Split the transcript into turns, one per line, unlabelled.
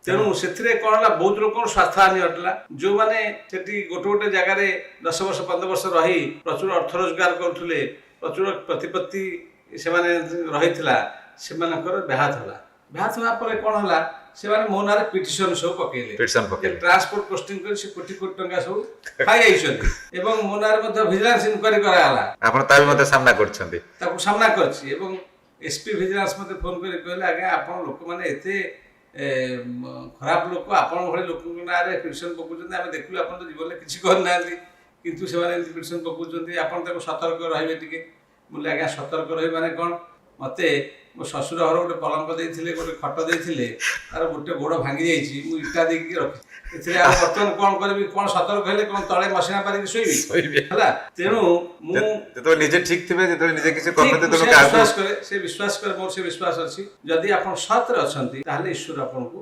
ତେଣୁ ସେଥିରେ କ'ଣ ହେଲା ବହୁତ ଲୋକଙ୍କର ସ୍ୱାର୍ଥହାନି ଘଟିଲା। ଯେଉଁମାନେ ସେଠି ଗୋଟେ ଗୋଟେ ଜାଗାରେ 10 ବର୍ଷ 15 ବର୍ଷ ରହି ପ୍ରଚୁର ଅର୍ଥ ରୋଜଗାର କରୁଥିଲେ, ପ୍ରଚୁର ପ୍ରତିପତ୍ତି ସେମାନେ ରହିଥିଲା, ସେମାନଙ୍କର ବ୍ୟାହତ ହେଲା। ବ୍ୟାହତ ହେବା ପରେ କ'ଣ ହେଲା, ସେମାନେ ମୋ ନାଁରେ ପିଟିସନ ସବୁ ପକେଇଲେ। ଟ୍ରାନ୍ସପୋର୍ଟ ପୋଷ୍ଟିଂ କରି ସେ କୋଟି କୋଟି ଟଙ୍କା ସବୁ ଖାଇଯାଇଛନ୍ତି ଏବଂ ମୋ ନାଁରେ ମଧ୍ୟ ଭିଜିଲାନ୍ସ ଇନକ୍ୱାରି କରାଗଲା।
ଆପଣ ତା ବି ମଧ୍ୟ ସାମ୍ନା କରିଛନ୍ତି?
ତାକୁ ସାମ୍ନା କରିଛି ଏବଂ ଏସପି ଭିଜିଲାନ୍ସ ମୋତେ ଫୋନ କରି କହିଲେ, ଆଜ୍ଞା ଆପଣ ଲୋକମାନେ ଏତେ ଖରାପ ଲୋକ, ଆପଣ ଭଳି ଲୋକଙ୍କ ନାଁରେ ପିଟିସନ ପକାଉଛନ୍ତି, ଆମେ ଦେଖିଲୁ ଆପଣ ତ ଜୀବନରେ କିଛି କରିନାହାନ୍ତି କିନ୍ତୁ ସେମାନେ ଏମିତି ପିଟିସନ ପକାଉଛନ୍ତି, ଆପଣ ତାକୁ ସତର୍କ ରହିବେ ଟିକେ। ମୁଁ କହିଲି ଆଜ୍ଞା ସତର୍କ ରହିବେ ମାନେ କ'ଣ? ମୋତେ ମୋ ଶ୍ୱଶୁର ଘର ଗୋଟେ ପଲଙ୍କ ଦେଇଥିଲେ, ଗୋଟେ ଖଟ ଦେଇଥିଲେ, ତାର ଗୋଟେ ଗୋଡ଼ ଭାଙ୍ଗି ଯାଇଛି, ମୁଁ ଇଟା ଦେଇକି ରଖିଛି। ଏଥିରେ ଆଉ ବର୍ତ୍ତମାନ କ'ଣ କରିବି? କ'ଣ ସତର୍କ ହେଲେ କ'ଣ ତଳେ ମସିଣା ପାରିକି ଶୋଇବି ହେଲା? ତେଣୁ ମୁଁ
ଯେତେବେଳେ ନିଜେ ଠିକ ଥିବେ, ଯେତେବେଳେ ନିଜେ କିଛି
ବିଶ୍ୱାସ କରେ, ସେ ବିଶ୍ୱାସ କରେ, ମୋର ସେ ବିଶ୍ୱାସ ଅଛି। ଯଦି ଆପଣ ସତରେ ଅଛନ୍ତି ତାହେଲେ ଈଶ୍ୱର ଆପଣଙ୍କୁ